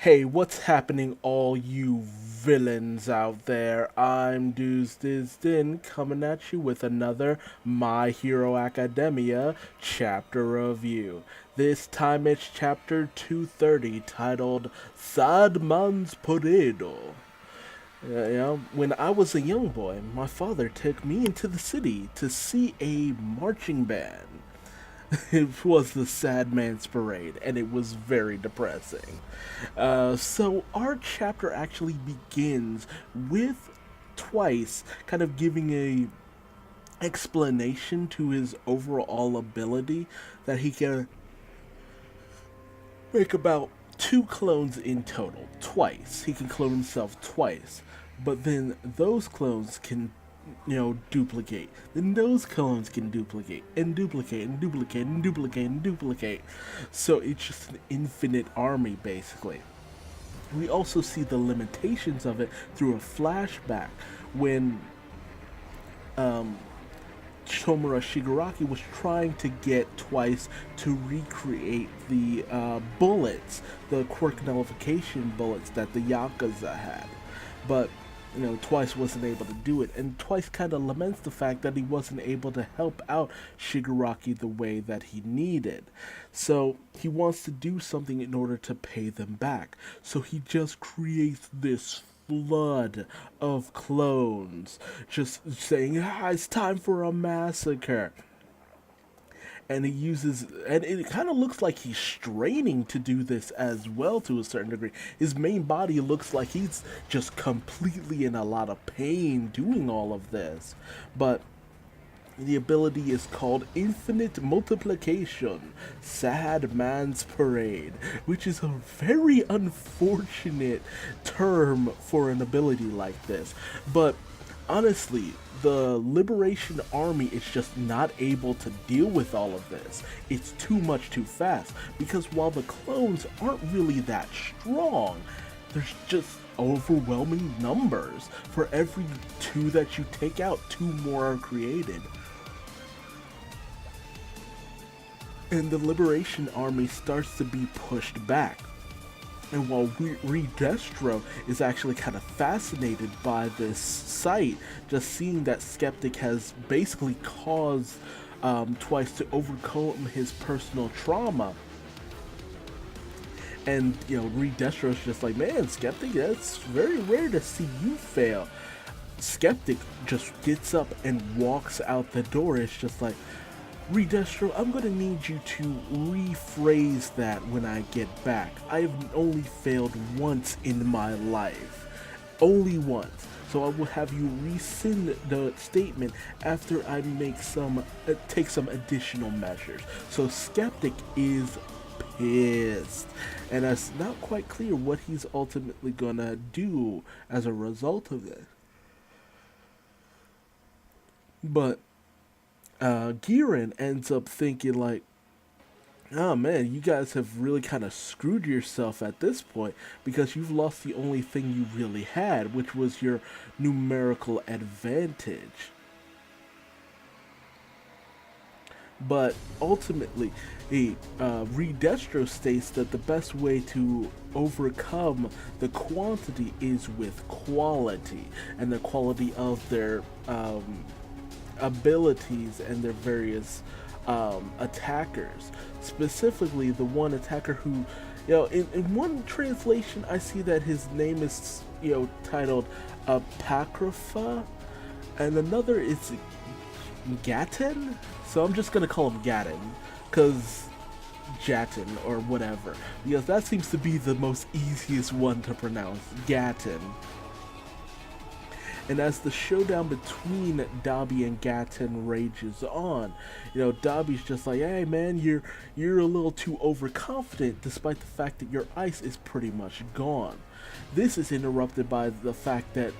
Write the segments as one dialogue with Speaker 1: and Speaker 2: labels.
Speaker 1: Hey, what's happening, all you villains out there? I'm Duuz-Diz-Din coming at you with another My Hero Academia chapter review. This time it's chapter 230 titled Sadman's Podedo. When I was a young boy, my father took me into the city to see a marching band. It was the Sad Man's Parade, and it was very depressing. So our chapter actually begins with Twice kind of giving a explanation to his overall ability that he can make about two clones in total. Twice. He can clone himself twice. But then those clones can duplicate. Then those clones can duplicate and duplicate and duplicate and duplicate and duplicate. So it's just an infinite army, basically. We also see the limitations of it through a flashback when Tomura Shigaraki was trying to get Twice to recreate the bullets, the quirk nullification bullets that the Yakuza had. But Twice wasn't able to do it, and Twice kind of laments the fact that he wasn't able to help out Shigaraki the way that he needed. So he wants to do something in order to pay them back. So he just creates this flood of clones, just saying, it's time for a massacre. And he uses, and it kind of looks like he's straining to do this as well to a certain degree. His main body looks like he's just completely in a lot of pain doing all of this. But the ability is called Infinite Multiplication, Sad Man's Parade, which is a very unfortunate term for an ability like this. But honestly, the Liberation Army is just not able to deal with all of this. It's too much too fast, because while the clones aren't really that strong, there's just overwhelming numbers. For every two that you take out, two more are created. And the Liberation Army starts to be pushed back. And while Redestro is actually kind of fascinated by this sight, just seeing that Skeptic has basically caused Twice to overcome his personal trauma. And, Redestro is just like, man, Skeptic, that's very rare to see you fail. Skeptic just gets up and walks out the door. It's just like, Redestro, I'm gonna need you to rephrase that when I get back. I've only failed once in my life. Only once. So I will have you rescind the statement after I make take some additional measures. So Skeptic is pissed. And it's not quite clear what he's ultimately gonna do as a result of this. But Giran ends up thinking like, oh man, you guys have really kind of screwed yourself at this point, because you've lost the only thing you really had, which was your numerical advantage. But ultimately, Redestro states that the best way to overcome the quantity is with quality, and the quality of their abilities and their various attackers. Specifically, the one attacker who, in one translation, I see that his name is, titled Apocrypha, and another is Gatton. So I'm just gonna call him Gatton, because Gatton or whatever, because that seems to be the most easiest one to pronounce, Gatton. And as the showdown between Dobby and Gatton rages on, Dobby's just like, hey man, you're a little too overconfident, despite the fact that your ice is pretty much gone. This is interrupted by the fact that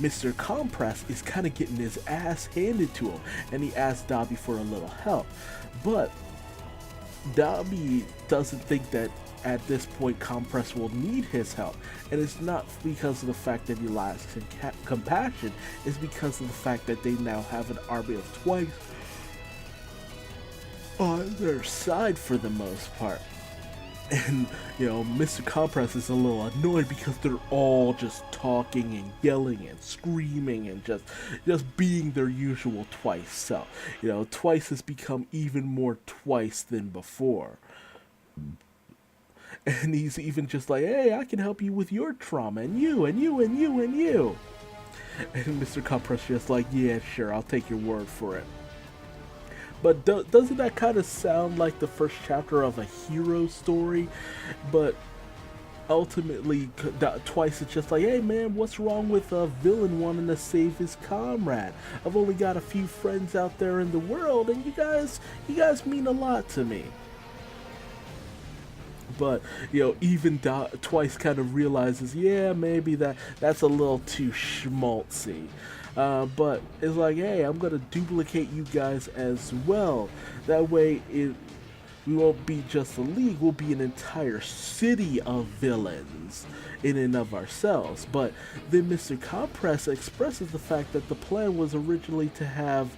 Speaker 1: Mr. Compress is kind of getting his ass handed to him, and he asks Dobby for a little help. But Dobby doesn't think that at this point Compress will need his help, and it's not because of the fact that he lacks compassion, it's because of the fact that they now have an army of Twice on their side for the most part. And, Mr. Compress is a little annoyed because they're all just talking and yelling and screaming and just being their usual Twice self. Twice has become even more Twice than before. And he's even just like, hey, I can help you with your trauma, and you, and you, and you, and you. And Mr. Compress just like, yeah, sure, I'll take your word for it. But doesn't that kind of sound like the first chapter of a hero story? But ultimately, Twice it's just like, hey man, what's wrong with a villain wanting to save his comrade? I've only got a few friends out there in the world, and you guys mean a lot to me. But even Twice kind of realizes, yeah, maybe that's a little too schmaltzy. But it's like, hey, I'm gonna duplicate you guys as well. That way, we won't be just a league; we'll be an entire city of villains in and of ourselves. But then Mr. Compress expresses the fact that the plan was originally to have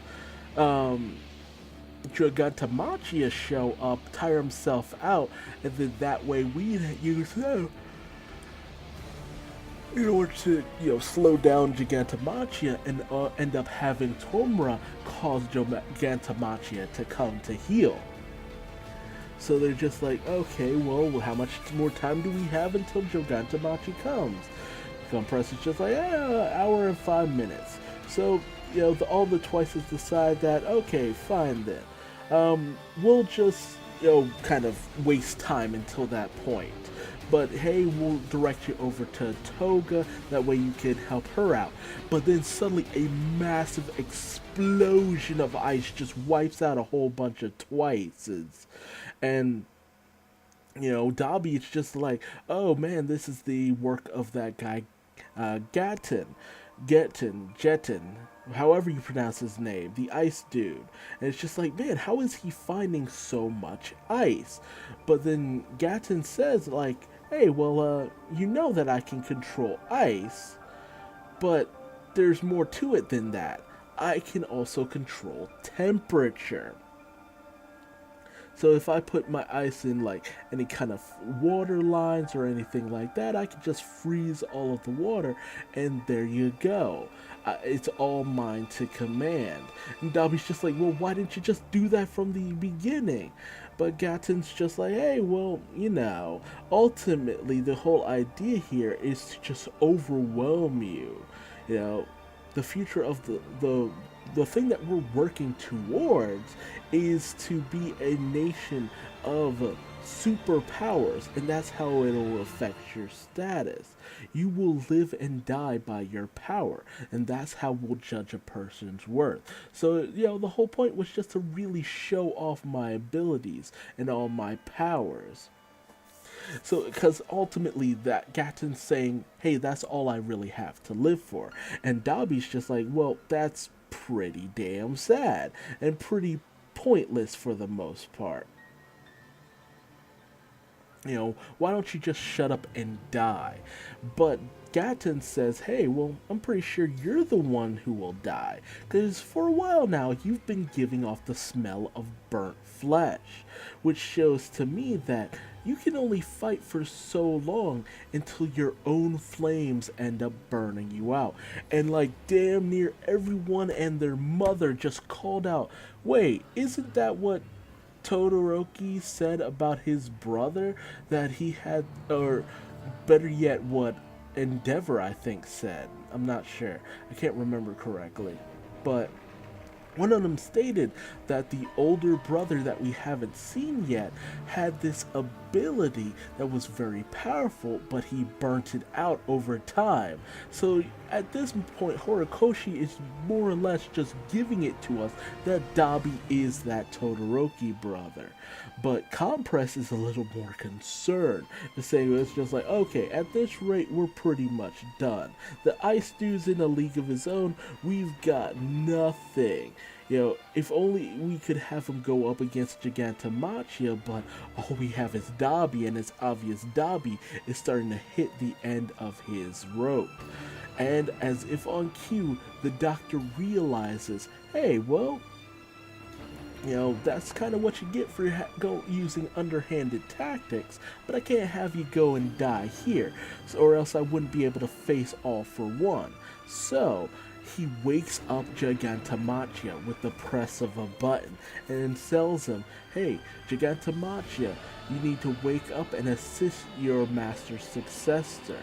Speaker 1: Gigantomachia show up, tire himself out, and then that way we'd use him in order to, slow down Gigantomachia and end up having Tomura cause Gigantomachia to come to heal. So they're just like, okay, well, how much more time do we have until Gigantomachia comes? Compress is just like, hour and 5 minutes. So, all the Twices decide that, okay, fine then. We'll just, kind of waste time until that point. But hey, we'll direct you over to Toga, that way you can help her out. But then suddenly a massive explosion of ice just wipes out a whole bunch of Twices. And, Dobby is just like, oh man, this is the work of that guy, Gatton, however you pronounce his name, the ice dude. And it's just like, man, how is he finding so much ice? But then Gatton says, like, hey, well, you know that I can control ice, but there's more to it than that. I can also control temperature. So if I put my ice in like any kind of water lines or anything like that, I can just freeze all of the water, and there you go. It's all mine to command. And Dobby's just like, well, why didn't you just do that from the beginning? But Gatton's just like, hey, well, ultimately the whole idea here is to just overwhelm you. The future of the thing that we're working towards is to be a nation of superpowers, and that's how it'll affect your status. You will live and die by your power, and that's how we'll judge a person's worth. So, the whole point was just to really show off my abilities and all my powers. So, because ultimately that Gatton's saying, hey, that's all I really have to live for. And Dobby's just like, well, that's pretty damn sad and pretty pointless for the most part. Why don't you just shut up and die? But Gatton says, hey, well, I'm pretty sure you're the one who will die, because for a while now you've been giving off the smell of burnt flesh, which shows to me that you can only fight for so long until your own flames end up burning you out. And like damn near everyone and their mother just called out, wait, isn't that what Todoroki said about his brother that he had, or better yet, what Endeavor, I think, said. I'm not sure. I can't remember correctly. But one of them stated that the older brother that we haven't seen yet had this ability that was very powerful, but he burnt it out over time. So at this point, Horikoshi is more or less just giving it to us that Dobby is that Todoroki brother. But Compress is a little more concerned. The same, it's just like, okay, at this rate, we're pretty much done. The Ice Dude's in a league of his own. We've got nothing. If only we could have him go up against Gigantomachia, but all we have is Dobby, and it's obvious Dobby is starting to hit the end of his rope. And as if on cue, the doctor realizes, hey, well, That's kind of what you get for go using underhanded tactics, but I can't have you go and die here, or else I wouldn't be able to face all for one. So, he wakes up Gigantomachia with the press of a button and tells him, hey, Gigantomachia, you need to wake up and assist your master's successor,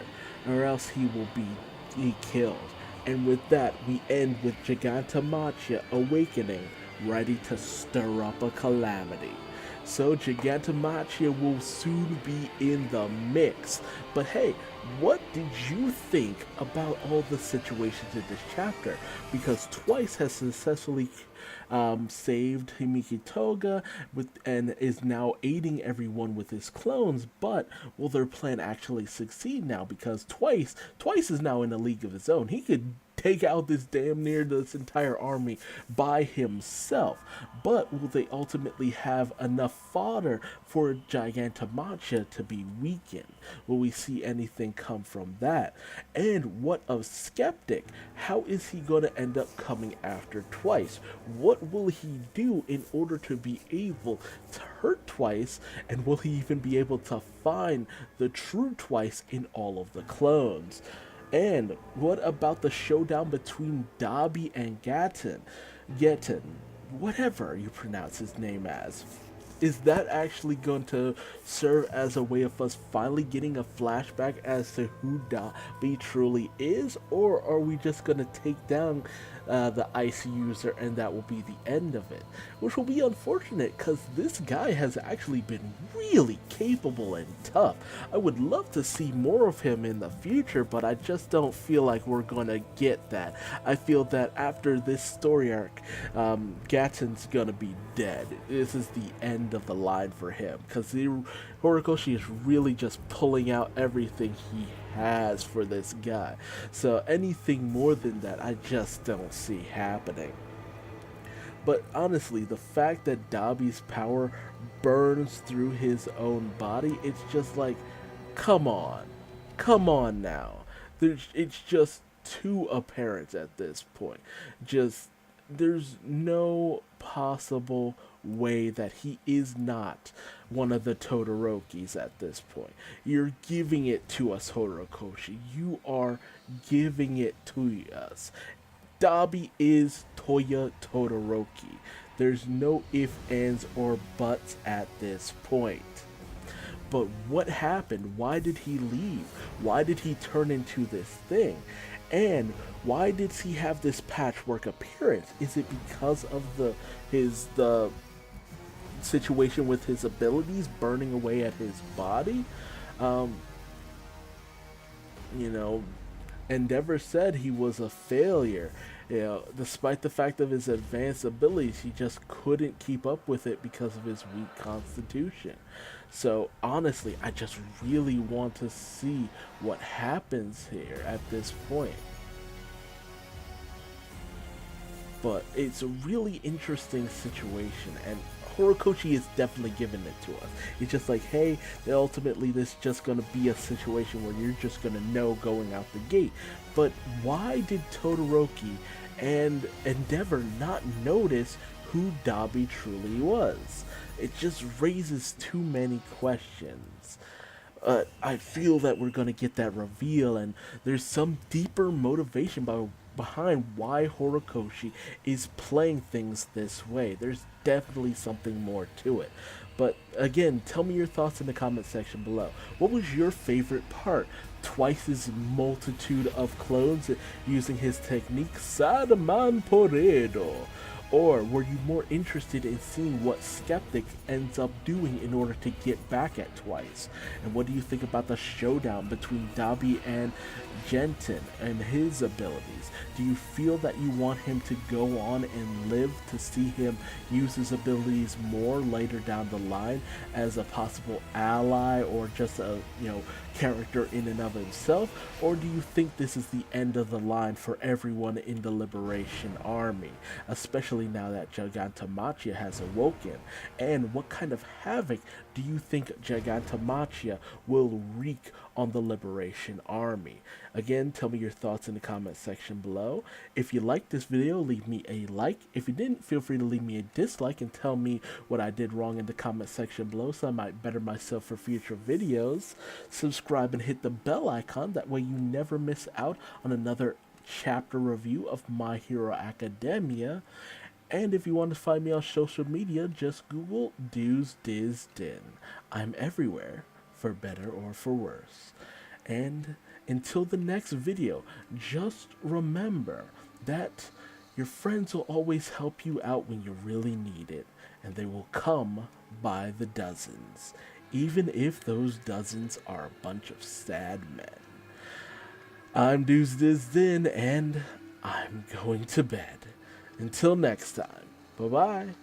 Speaker 1: or else he will be killed. And with that, we end with Gigantomachia awakening, ready to stir up a calamity. So Gigantomachia will soon be in the mix. But hey, what did you think about all the situations in this chapter? Because Twice has successfully saved Himiki Toga and is now aiding everyone with his clones, but will their plan actually succeed now? Because Twice is now in a league of his own. He could take out this entire army by himself. But will they ultimately have enough fodder for Gigantomachia to be weakened? Will we see anything come from that? And what of Skeptic? How is he going to end up coming after Twice? What will he do in order to be able to hurt Twice? And will he even be able to find the true Twice in all of the clones? And what about the showdown between Dobby and Gatton, whatever you pronounce his name as? Is that actually going to serve as a way of us finally getting a flashback as to who Dobby truly is? Or are we just going to take down the ice user and that will be the end of it? Which will be unfortunate because this guy has actually been really capable and tough. I would love to see more of him in the future, but I just don't feel like we're going to get that. I feel that after this story arc, Gatton's going to be dead. This is the end of the line for him because Horikoshi is really just pulling out everything he has for this guy. So anything more than that, I just don't see happening. But honestly, the fact that Dobby's power burns through his own body, it's just like, come on now. It's just too apparent at this point. There's no possible way that he is not one of the Todorokis at this point. You're giving it to us, Horikoshi. You are giving it to us. Dobby is Toya Todoroki. There's no ifs, ands, or buts at this point. But what happened? Why did he leave? Why did he turn into this thing? And why did he have this patchwork appearance? Is it because of the situation with his abilities burning away at his body? Endeavor said he was a failure. Despite the fact of his advanced abilities, he just couldn't keep up with it because of his weak constitution. So honestly, I just really want to see what happens here at this point. But it's a really interesting situation, and Horikoshi is definitely giving it to us. It's just like, hey, ultimately this is just going to be a situation where you're just going to know going out the gate. But why did Todoroki and Endeavor not notice who Dobby truly was? It just raises too many questions. I feel that we're going to get that reveal, and there's some deeper motivation behind why Horikoshi is playing things this way. There's definitely something more to it. But again, tell me your thoughts in the comment section below. What was your favorite part? Twice's multitude of clones using his technique Sadaman Poredo? Or were you more interested in seeing what Skeptic ends up doing in order to get back at Twice? And what do you think about the showdown between Dobby and Gatton and his abilities? Do you feel that you want him to go on and live to see him use his abilities more later down the line as a possible ally or just a character in and of himself? Or do you think this is the end of the line for everyone in the Liberation Army, especially especially now that Gigantomachia has awoken? And what kind of havoc do you think Gigantomachia will wreak on the Liberation Army? Again, tell me your thoughts in the comment section below. If you liked this video, leave me a like. If you didn't, feel free to leave me a dislike and tell me what I did wrong in the comment section below so I might better myself for future videos. Subscribe and hit the bell icon, that way you never miss out on another chapter review of My Hero Academia. And if you want to find me on social media, just Google Duuz-Diz-Din. I'm everywhere, for better or for worse. And until the next video, just remember that your friends will always help you out when you really need it, and they will come by the dozens, even if those dozens are a bunch of sad men. I'm Duuz-Diz-Din, and I'm going to bed. Until next time, bye-bye.